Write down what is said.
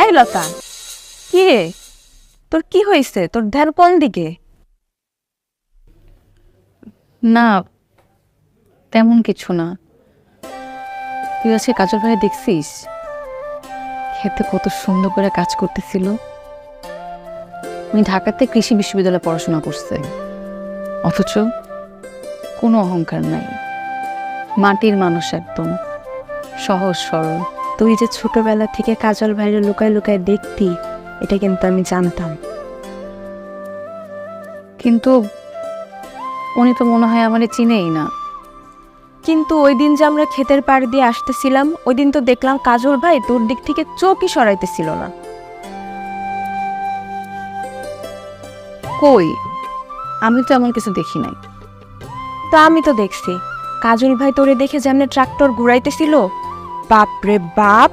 এই লতা, কি রে, তোর কি হয়েছে? তোর ধ্যান কোন দিকে? না, তেমন কিছু না। তুই আজকে কাজল ভাই দেখছিস? খেতে কত সুন্দর করে কাজ করতেছিল। উনি ঢাকাতে কৃষি বিশ্ববিদ্যালয়ে পড়াশোনা করছে, অথচ কোনো অহংকার নাই। মাটির মানুষ, একদম সহজ সরল। তুই যে ছোটবেলা থেকে কাজল ভাইরে লুকায় লুকায় দেখতি, এটা কিন্তু আমি জানতাম। কিন্তু উনি তো মনে হয় আমারে চিনেই না। কিন্তু ওই দিন যে আমরা ক্ষেতের পাড় দিয়ে আসতেছিলাম, ওই দিন তো দেখলাম কাজল ভাই তোর দিক থেকে চোখই সরাইতেছিল না। কই, আমি তো এমন কিছু দেখি নাই। তা আমি তো দেখছি, কাজল ভাই তোরে দেখে যেমনে ট্রাক্টর ঘুরাইতেছিল, বাপ রে বাপ,